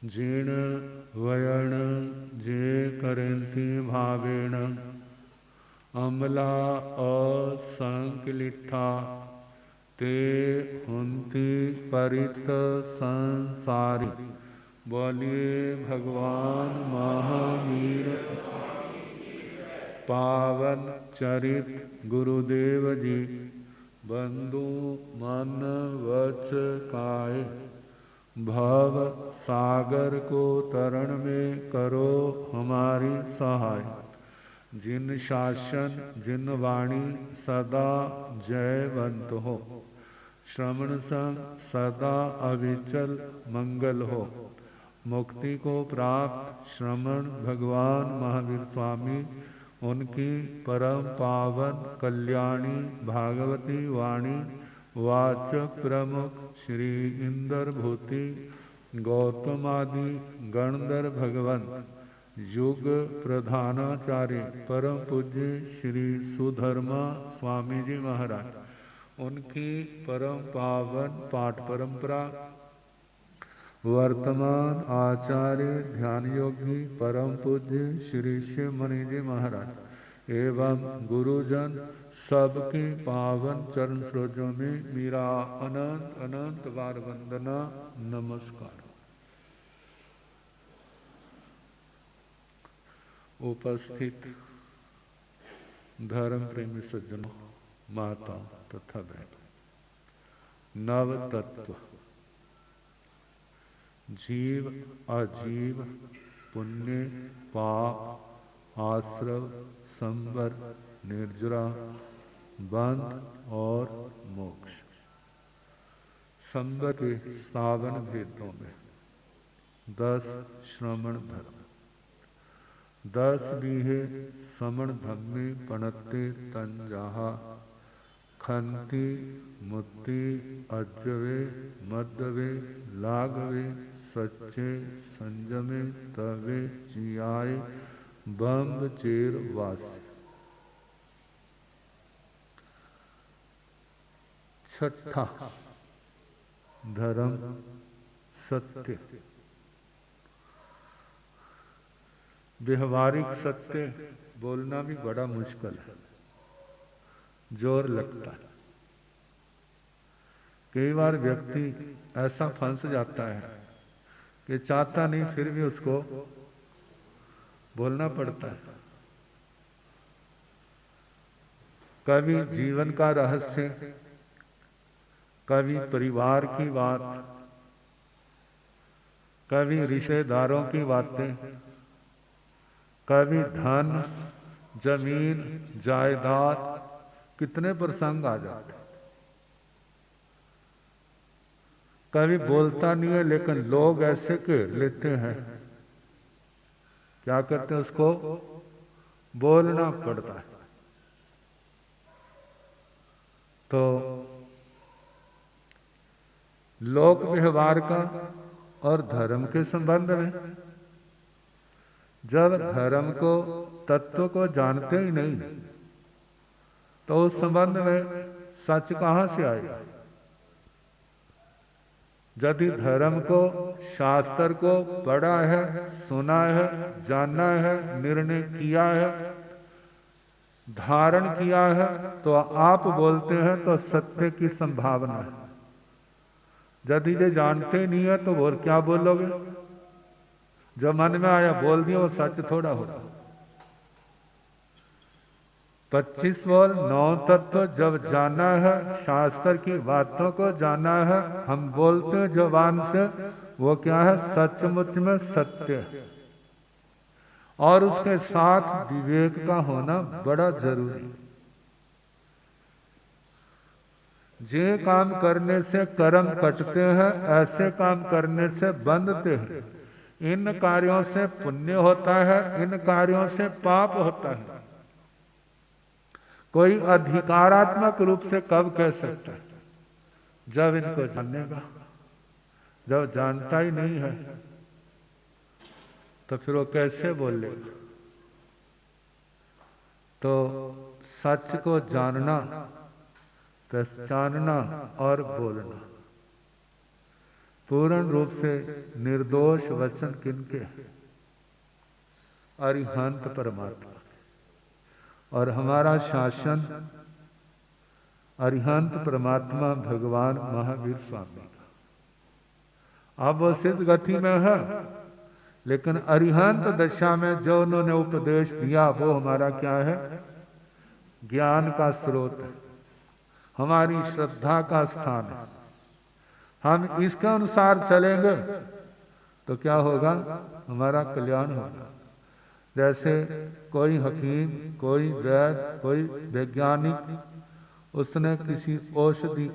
जीर्ण वयण जे करंती भावेण अमला असंकलिठा ते हुंती परित संसारी। बोलिए भगवान महावीर पावन चरित गुरुदेव जी। बंधु मन वच काय भव सागर को तरण में करो हमारी सहाय। जिन शासन जिन वाणी सदा जयवंत हो, श्रवण संग सदा अविचल मंगल हो। मुक्ति को प्राप्त श्रमण भगवान महावीर स्वामी उनकी परम पावन कल्याणी भागवती वाणी वाचक प्रमुख श्री इंद्र भूति गौतमादि गणधर भगवंत युग प्रधानाचार्य परम पूज्य श्री सुधर्मा स्वामी जी महाराज उनकी परम पावन पाठ परंपरा वर्तमान आचार्य ध्यान योगी परम पूज्य श्री शिव मणि जी महाराज एवं गुरुजन सबके पावन चरण सरोजों में मेरा अनंत अनंत बार वंदना नमस्कार। उपस्थित धर्म प्रेमी सज्जनों, माताओं तथा बहनों, नव तत्व जीव अजीव पुण्य पाप आश्रव संवर निर्जरा बंध और मोक्ष संवर के सावन भेदों में 10 श्रमण धर्म 10 बीहे समण धम्मे पणते तन जहा खंति मुत्ति अज्जवे मद्दवे लागवे सच्चे संजमे तवे जियाए बम्ब चेर वास। छठा धर्म सत्य। व्यवहारिक सत्य बोलना भी बड़ा मुश्किल है, जोर लगता है। कई बार व्यक्ति ऐसा फंस जाता है कि चाहता नहीं फिर भी उसको बोलना पड़ता है। कभी जीवन का रहस्य, कभी परिवार की बात, कभी रिश्तेदारों की बातें, कभी धन जमीन जायदाद, कितने प्रसंग आ जाते। कभी बोलता नहीं है लेकिन लोग ऐसे कर लेते हैं, क्या करते हैं, उसको बोलना पड़ता है। तो लोक व्यवहार का और धर्म के संबंध में, जब धर्म को तत्व को जानते ही नहीं तो उस संबंध में सच कहां से आएगा। यदि धर्म को शास्त्र को पढ़ा है, सुना है, जाना है, निर्णय किया है, धारण किया है, तो आप बोलते हैं तो सत्य की संभावना है। यदि ये जानते नहीं है तो और क्या बोलोगे। जब मन में आया बोल दिया, वो सच थोड़ा होगा। 25 बोल 9 तत्व जब जाना है, शास्त्र की बातों को जाना है, हम बोलते हैं जबान से, वो क्या है, सचमुच में सत्य है। और उसके साथ विवेक का होना बड़ा जरूरी है। जे काम करने से कर्म कटते हैं, ऐसे काम करने से बंधते हैं। इन कार्यों से पुण्य होता है, इन कार्यों से पाप होता है। कोई अधिकारात्मक रूप से कब कह सकता है, जब इनको जानेगा। जब जानता ही नहीं है तो फिर वो कैसे बोलेगा। तो सच को जानना, पहचानना और बोलना, पूर्ण रूप से निर्दोष वचन किनके? अरिहंत परमात्मा। और हमारा शासन अरिहंत परमात्मा भगवान महावीर स्वामी का। अब वो सिद्ध गति में है, लेकिन अरिहंत दशा में जो उन्होंने उपदेश दिया वो हमारा क्या है? ज्ञान का स्रोत है, हमारी श्रद्धा का स्थान है। हम इसके अनुसार चलेंगे तो क्या होगा? हमारा कल्याण होगा। जैसे कोई हकीम, कोई वैद्य, कोई वैज्ञानिक, उसने किसी औषधि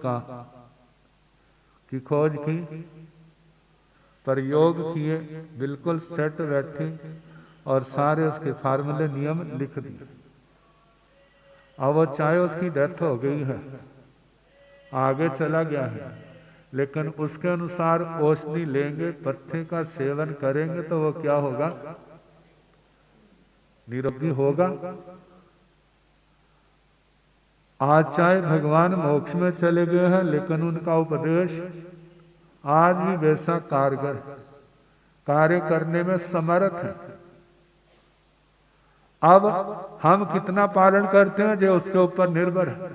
की खोज की, प्रयोग किए, बिल्कुल सेट बैठे और सारे उसके फार्मूले नियम लिख दिए। अब वो चाहे उसकी डेथ हो गई है, आगे चला गया है, लेकिन उसके अनुसार औषधि लेंगे, पत्ते का सेवन करेंगे तो वो क्या होगा? निरोगी होगा। आज चाहे भगवान मोक्ष में चले गए हैं, लेकिन उनका उपदेश आज भी वैसा कारगर, कार्य करने में समर्थ है। अब हम कितना पालन करते हैं जो उसके ऊपर निर्भर है।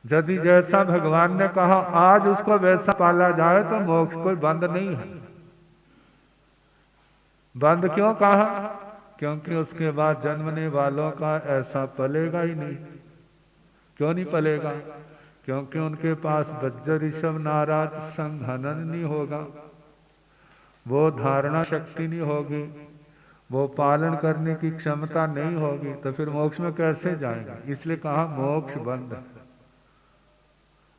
यदि जैसा भगवान ने कहा आज उसको वैसा पाला जाए तो मोक्ष कोई बंद नहीं है। बंद क्यों कहा? क्योंकि उसके बाद जन्मने वालों का ऐसा पलेगा ही नहीं। क्यों नहीं पलेगा? क्योंकि उनके पास वज्र ऋषभ नाराज संघनन नहीं होगा, वो धारणा शक्ति नहीं होगी, वो पालन करने की क्षमता नहीं होगी, तो फिर मोक्ष में कैसे जाएंगे? इसलिए कहा मोक्ष बंद है।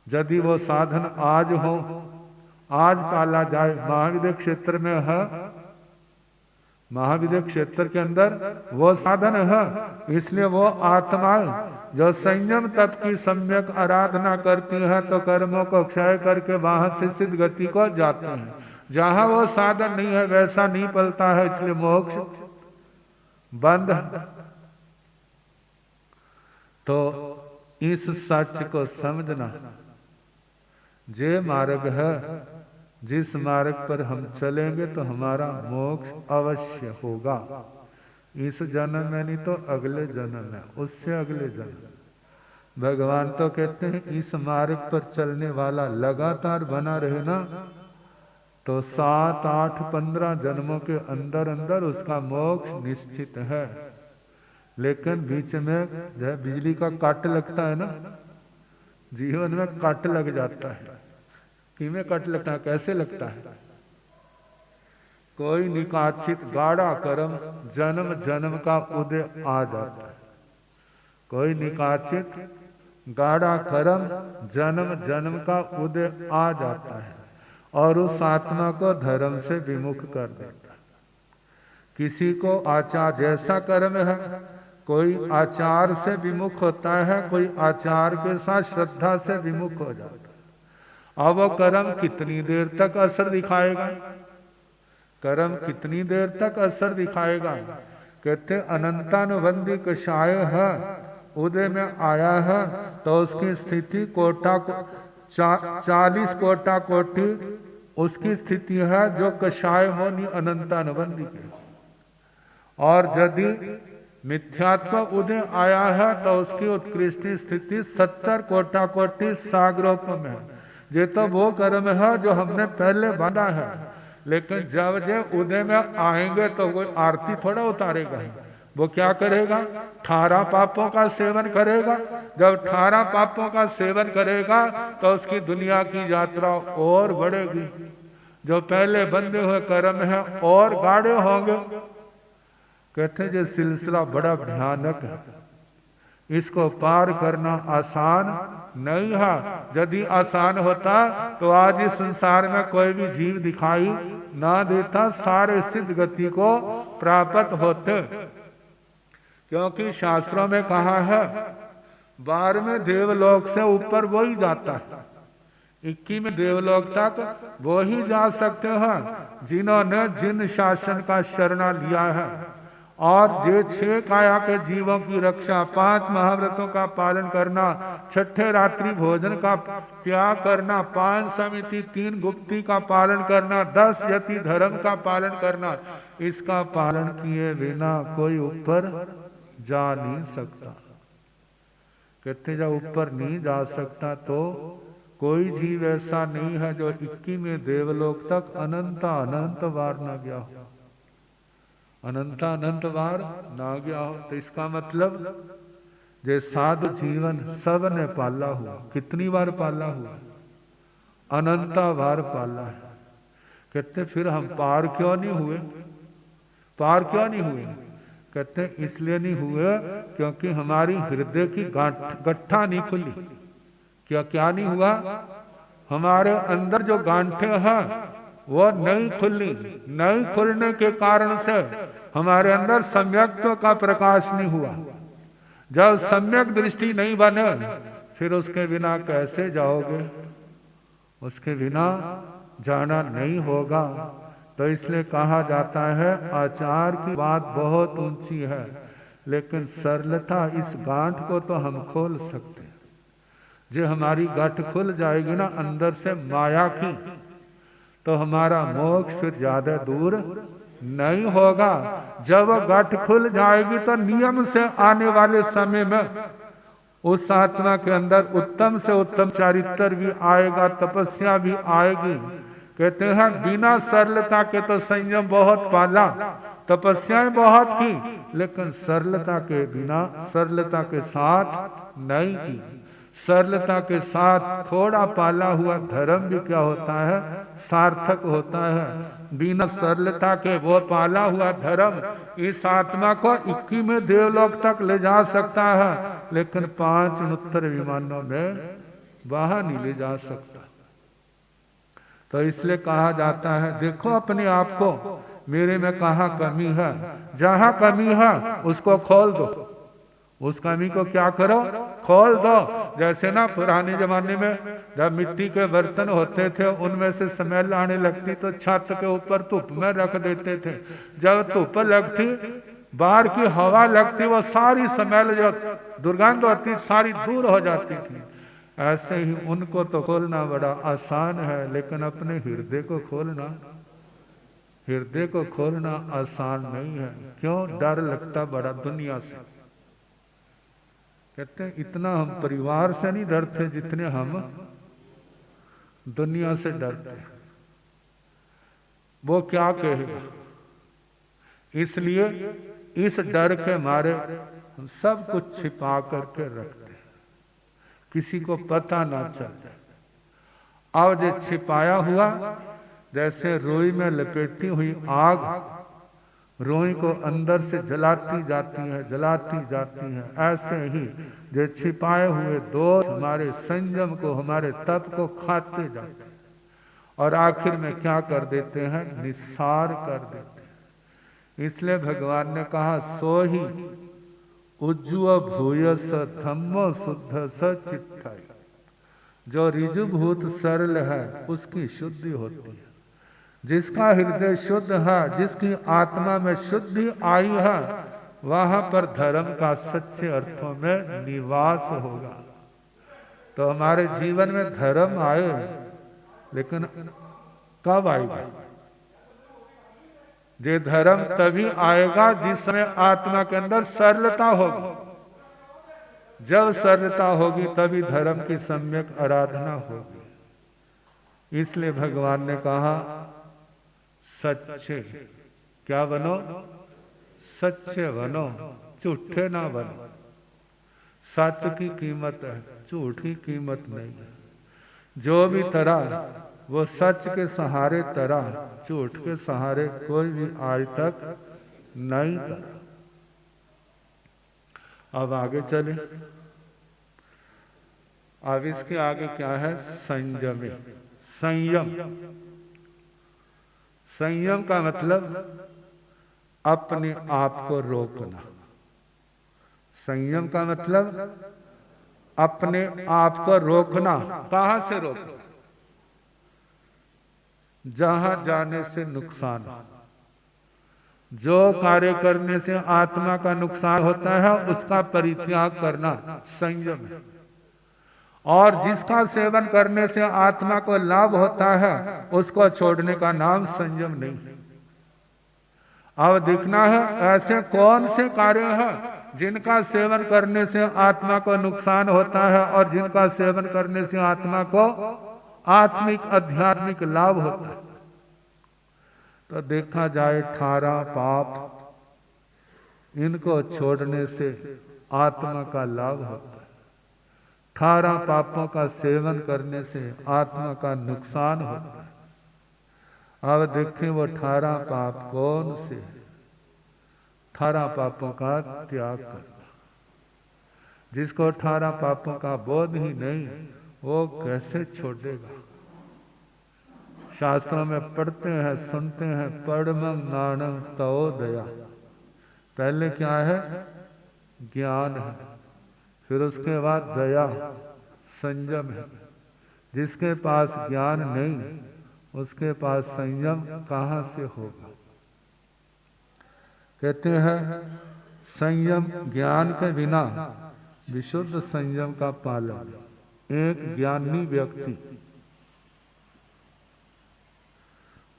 यदि वो साधन आज हो, आज पाला जाए, महाविद्य क्षेत्र में है, महाविद्य क्षेत्र के अंदर वो साधन है, इसलिए वो आत्मा जो संयम तप की सम्यक आराधना करती है तो कर्मों को क्षय करके वहां से सिद्ध गति को जाते हैं। जहां वो साधन नहीं है वैसा नहीं पलता है, इसलिए मोक्ष बंद है। तो इस सच को समझना, जे मार्ग है, जिस मार्ग पर हम चलेंगे तो हमारा मोक्ष अवश्य होगा। इस जन्म में नहीं तो अगले जन्म में, उससे अगले जन्म। भगवान तो कहते हैं इस मार्ग पर चलने वाला लगातार बना रहे ना तो 7, 8, 15 जन्मों के अंदर अंदर उसका मोक्ष निश्चित है। लेकिन बीच में जो बिजली का कट लगता है ना, जीवन में कट लग जाता है। किमें कट लगता है? कैसे लगता है? कोई निकाचित गाढ़ा कर्म जन्म जन्म का उदय आ जाता है। कोई निकाचित गाढ़ा कर्म जन्म जन्म का उदय आ जाता है और उस आत्मा को धर्म से विमुख कर देता है। किसी को आचार, जैसा कर्म है, कोई आचार से विमुख होता है, कोई आचार के साथ श्रद्धा से विमुख हो जाता है। अब वो कर्म कितनी देर तक असर दिखाएगा? कर्म कितनी देर तक असर दिखाएगा? कहते अनंतानुबंधी कषाय है, उदय में आया है तो उसकी स्थिति कोटा 40 कोटा कोटि उसकी स्थिति है जो कषाय होनी अनंतानुबंधी की। और यदि मिथ्यात्व उदय आया है तो उसकी उत्कृष्ट स्थिति 70 कोटा कोटि सागरोप में। ये तो वो कर्म है जो हमने पहले बांधा है, लेकिन जब ये उदय में आएंगे तो कोई आरती थोड़ा उतारेगा। वो क्या करेगा? 18 पापों का सेवन करेगा। जब 18 पापों का सेवन करेगा तो उसकी दुनिया की यात्रा और बढ़ेगी। जो पहले बंधे हुए कर्म है और गाढ़े होंगे। कहते ये सिलसिला बड़ा भयानक है, इसको पार करना आसान नहीं है। यदि आसान होता तो आज इस संसार में कोई भी जीव दिखाई ना देता, सारे सिद्ध गति को प्राप्त होते। क्योंकि शास्त्रों में कहा है 12वें देवलोक से ऊपर वो ही जाता है, 21वें देवलोक तक वो ही जा सकते हैं जिन्होंने जिन शासन का शरणा लिया है और ये 6 काया के जीवों की रक्षा, 5 महाव्रतों का पालन करना, 6ठे रात्रि भोजन का त्याग करना, 5 समिति 3 गुप्ती का पालन करना, 10 यति धर्म का पालन करना, इसका पालन किए बिना कोई ऊपर जा नहीं सकता। कहते जब ऊपर नहीं जा सकता तो कोई जीव ऐसा नहीं है जो 21वें देवलोक तक अनंत अनंत बार न गया हो, अनंत अनंत बार ना गया हो। तो इसका मतलब जे साधु जीवन सब ने पाला हुआ, कितनी बार पाला हुआ? अनंता बार पाला है। कहते फिर हम पार क्यों नहीं हुए? पार क्यों नहीं हुए? कहते इसलिए नहीं हुए क्योंकि हमारी हृदय की गट्ठा नहीं खुली। क्या क्या नहीं हुआ? हमारे अंदर जो गांठे हैं वो नहीं खुली। नहीं खुलने के कारण से हमारे अंदर सम्यक्त्व का प्रकाश नहीं हुआ। जब सम्यक दृष्टि नहीं बने फिर उसके बिना कैसे जाओगे? उसके बिना जाना नहीं होगा। तो इसलिए कहा जाता है आचार की बात बहुत ऊंची है, लेकिन सरलता इस गांठ को तो हम खोल सकते हैं। जो हमारी गांठ खुल जाएगी ना अंदर से माया की, तो हमारा मोक्ष फिर ज्यादा दूर नहीं होगा। जब गांठ खुल जाएगी तो नियम से आने वाले समय में उस आत्मा के अंदर उत्तम से उत्तम चरित्र भी आएगा, तपस्या भी आएगी। कहते हैं बिना सरलता के तो संयम बहुत पाला, तपस्याएं बहुत की, लेकिन सरलता के बिना, सरलता के साथ नहीं की। सरलता के साथ थोड़ा पाला हुआ धर्म भी क्या होता है? सार्थक होता है। बिना सरलता के वो पाला हुआ धर्म इस आत्मा को 21वें देवलोक तक ले जा सकता है, लेकिन 5 उत्तर विमानों में बाहर नहीं ले जा सकता। तो इसलिए कहा जाता है देखो अपने आप को, मेरे में कहाँ कमी है। जहां कमी है उसको खोल दो, उस कमी को क्या करो? खोल दो। जैसे ना पुराने जमाने में जब मिट्टी के बर्तन होते थे उनमें से स्मेल आने लगती तो छत के ऊपर धूप में रख देते थे। जब धूप लगती, बाहर की हवा लगती, वो सारी स्मेल जो दुर्गंध होती सारी दूर हो जाती थी। ऐसे ही उनको तो खोलना बड़ा आसान है, लेकिन अपने हृदय को खोलना, हृदय को खोलना आसान नहीं है। क्यों? डर लगता बड़ा दुनिया से। कहते हैं इतना हम परिवार से नहीं डरते जितने हम दुनिया से डरते हैं। वो क्या कहेगा? इसलिए इस डर के मारे हम सब कुछ छिपा करके रखते हैं, किसी को पता ना चल जाए। अब जो छिपाया हुआ, जैसे रोई में लपेटी हुई आग रोई को अंदर से जलाती जाती है, जलाती जाती है, ऐसे ही जो छिपाए हुए दोष हमारे संयम को, हमारे तप को खाते जाते हैं और आखिर में क्या कर देते हैं? निस्सार कर देते हैं। इसलिए भगवान ने कहा सो ही उज्ज्व भूयस धम्मो शुद्ध स चित्ताय। जो ऋजुभूत सरल है उसकी शुद्धि होती है। जिसका हृदय शुद्ध है, जिसकी आत्मा में शुद्धि आई है, वहां पर धर्म का सच्चे अर्थों में निवास होगा। तो हमारे जीवन में धर्म आए, लेकिन कब आएगा? ये धर्म तभी आएगा जिस समय आत्मा के अंदर सरलता होगी। जब सरलता होगी तभी धर्म की सम्यक आराधना होगी। इसलिए भगवान ने कहा सच्चे क्या बनो? सच्चे बनो, झूठे ना बनो। सच की कीमत है, झूठ की कीमत नहीं है। जो भी तरा वो सच के सहारे तरा, झूठ के सहारे कोई भी आज तक नहीं तरा। अब आगे चले। अब इसके आगे क्या है? संयमी। संयम, संयम का मतलब अपने आप को रोकना। संयम का मतलब अपने आप को रोकना। कहां से रोकना? जहां जाने से नुकसान, जो कार्य करने से आत्मा का नुकसान होता है उसका परित्याग करना संयम है, और जिसका सेवन करने से आत्मा को लाभ होता है उसको छोड़ने का नाम संयम नहीं। अब देखना है ऐसे कौन से कार्य हैं जिनका सेवन करने से आत्मा को नुकसान होता है और जिनका सेवन करने से आत्मा को आत्मिक आध्यात्मिक लाभ होता है। तो देखा जाए 18 पाप, इनको छोड़ने से आत्मा का लाभ होता है। 18 पापों का सेवन करने से आत्मा का नुकसान होता है। अब देखें वो 18 पाप कौन से? 18 पापों का त्याग करना। जिसको 18 पापों का बोध ही नहीं वो कैसे छोड़ेगा? शास्त्रों में पढ़ते हैं, सुनते हैं, पढ़मं नाणं तवो दया। पहले क्या है? ज्ञान है, फिर उसके बाद दया संयम है। जिसके पास ज्ञान नहीं उसके पास संयम कहाँ से होगा? कहते हैं संयम ज्ञान के बिना विशुद्ध संयम का पालन। एक ज्ञानी व्यक्ति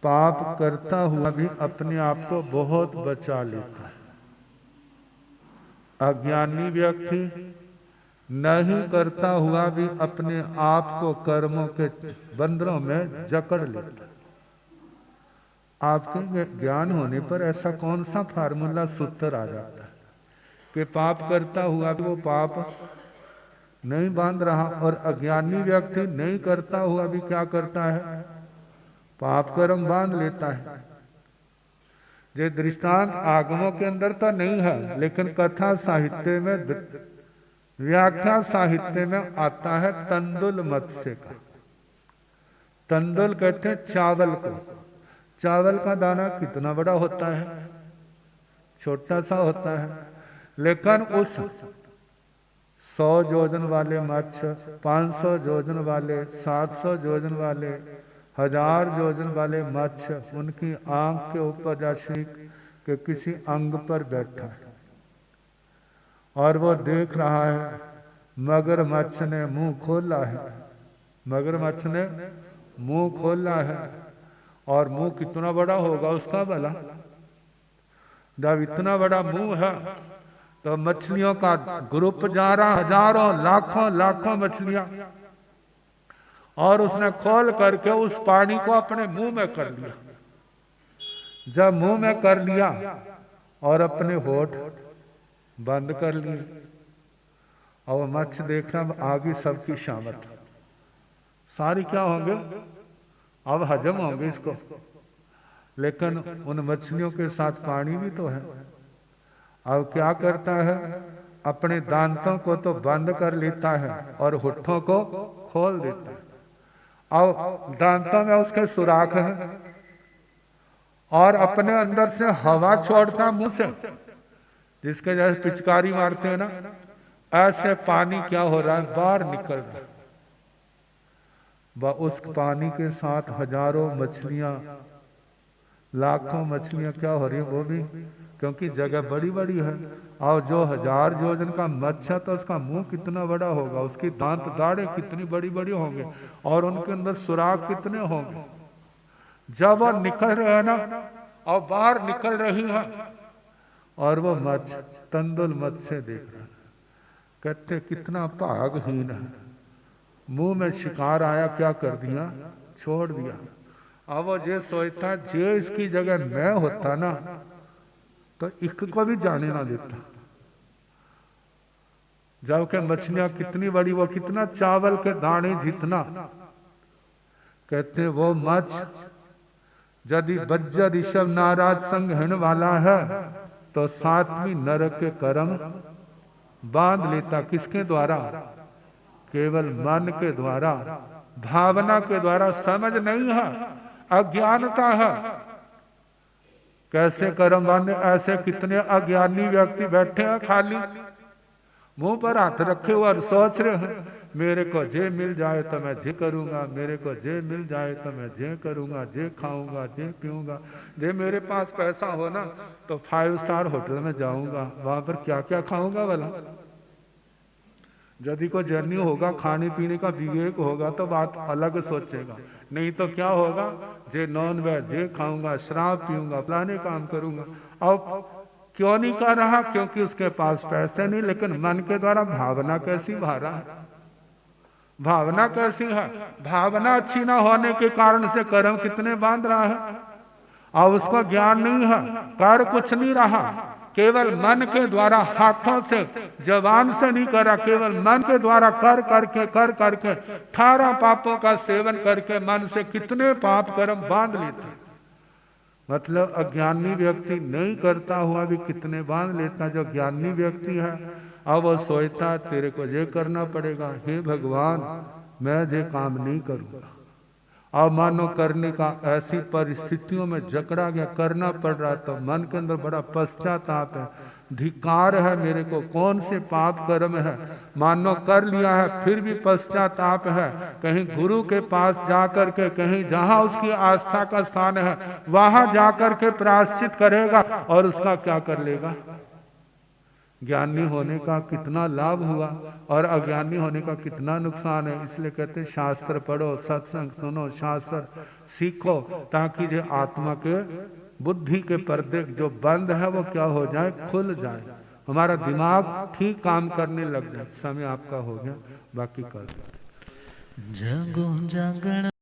पाप करता हुआ भी अपने आप को बहुत बचा लेता है। अज्ञानी व्यक्ति नहीं करता हुआ भी अपने आप को कर्मों के बंधनों में जकड़ लेता है। आपके ज्ञान होने पर ऐसा कौन सा फार्मूला सूत्र आ जाता है कि पाप करता हुआ भी वो पाप नहीं बांध रहा, और अज्ञानी व्यक्ति नहीं करता हुआ भी क्या करता है? पाप कर्म बांध लेता है। ये दृष्टांत आगमों के अंदर तो नहीं है, लेकिन कथा साहित्य में, व्याख्या साहित्य में आता है तंदुल मत्स्य का। तंदुल कहते हैं चावल को। चावल का दाना कितना बड़ा होता है? छोटा सा होता है, लेकिन उस 100 योजन वाले मत्स्य, 500 योजन वाले, 700 योजन वाले, 1000 योजन वाले मत्स्य उनकी आंख के ऊपर जैसे कि किसी अंग पर बैठा है और वो देख रहा है। मगरमच्छ ने मुंह खोला है, मगरमच्छ ने मुंह खोला है, और मुंह कितना बड़ा होगा उसका भला? जब इतना बड़ा मुंह है तो मछलियों का ग्रुप जा रहा, हजारों लाखों लाखों मछलियां, और उसने खोल करके उस पानी को अपने मुंह में कर लिया। जब मुंह में कर लिया और अपने होठ बंद कर लिए, और मच्छ देखना आगे सबकी शामत सारी क्या होंगे? अब हजम होंगे इसको, लेकिन उन मछलियों के साथ पानी भी तो है। अब क्या करता है? अपने दांतों को तो बंद कर लेता है और होठों को खोल देता है। अब दांतों में उसके सुराख है और अपने अंदर से हवा छोड़ता है मुंह से, जिसके जैसे पिचकारी मारते हैं ना, ऐसे पानी क्या हो रहा है? बाहर निकल रहा है। उस पानी के साथ हजारों मछलियां, लाखों मछलियां क्या हो रही है? वो भी, क्योंकि जगह बड़ी बड़ी है। और जो 1000 योजन का मत्स्य, तो उसका मुंह कितना बड़ा होगा, उसकी दांत दाढ़े कितनी बड़ी बड़ी होंगे, और उनके अंदर सुराख कितने होंगे। जब वो निकल रहे हैं ना, और बाहर निकल रही है, और वो मत्स्य तंदुल मत्स्य देख रहा है, कहते कितना भागहीन है। मुंह में शिकार आया, क्या कर दिया? छोड़ दिया। अब वो ये सोचता, जे इसकी जगह मैं होता ना तो इक को भी जाने ना देता। जबकि मछलियां कितनी बड़ी, वो कितना चावल के दाने जितना। कहते वो मच्छ यदि बज्जर ऋषभ नाराज संग हिण वाला है तो 7वीं नरक के कर्म बांध लेता। किसके द्वारा? केवल मन के द्वारा, भावना के द्वारा। समझ नहीं है, अज्ञानता है। कैसे कर्म बांधे? ऐसे कितने अज्ञानी व्यक्ति बैठे हैं, खाली मुंह पर हाथ रखे हुए और सोच रहे हैं मेरे को जे मिल जाए तो मैं जे करूँगा, मेरे को जे मिल जाए तो मैं जे करूँगा, जे खाऊंगा, जे पीऊँगा, जे मेरे पास पैसा हो ना तो 5 स्टार होटल में जाऊँगा, वहाँ पर क्या क्या खाऊँगा भला। यदि को जर्नी होगा, खाने पीने का विवेक होगा तो बात अलग सोचेगा, नहीं तो क्या होगा, जे नॉन वेज जे खाऊंगा, शराब पीऊंगा, फलाने काम करूंगा। अब क्यों नहीं कर रहा? क्योंकि उसके पास पैसे नहीं, लेकिन मन के द्वारा भावना कैसी भा रहा है। भावना कैसी है? भावना अच्छी ना होने के कारण से कर्म कितने बांध रहा है। अब उसको ज्ञान नहीं है, कर कुछ नहीं रहा, केवल मन के द्वारा, हाथों से जबान से नहीं करा, केवल मन के द्वारा कर करके 18 पापों का सेवन करके मन से कितने पाप कर्म बांध लेते। मतलब अज्ञानी व्यक्ति नहीं करता हुआ भी कितने बांध लेता। जो ज्ञानी व्यक्ति है अब वो सोचता तेरे को ये करना पड़ेगा, हे भगवान मैं ये काम नहीं करूंगा। अब मानो करने का ऐसी परिस्थितियों में जकड़ा गया, करना पड़ रहा, तो मन के अंदर बड़ा पश्चाताप है, धिक्कार है, मेरे को कौन से पाप कर्म है, मानो कर लिया है फिर भी पश्चाताप है। कहीं गुरु के पास जाकर के, कहीं जहां उसकी आस्था का स्थान है वहां जाकर के प्रायश्चित करेगा और उसका क्या कर लेगा। ज्ञानी होने का कितना लाभ हुआ और अज्ञानी होने का कितना नुकसान है। इसलिए कहते हैं शास्त्र पढ़ो, सत्संग सुनो, शास्त्र सीखो, ताकि जो आत्मा के बुद्धि के पर्दे जो बंद है वो क्या हो जाए, खुल जाए, हमारा दिमाग ठीक काम करने लग जाए। समय आपका हो गया, बाकी कर जगो जागरण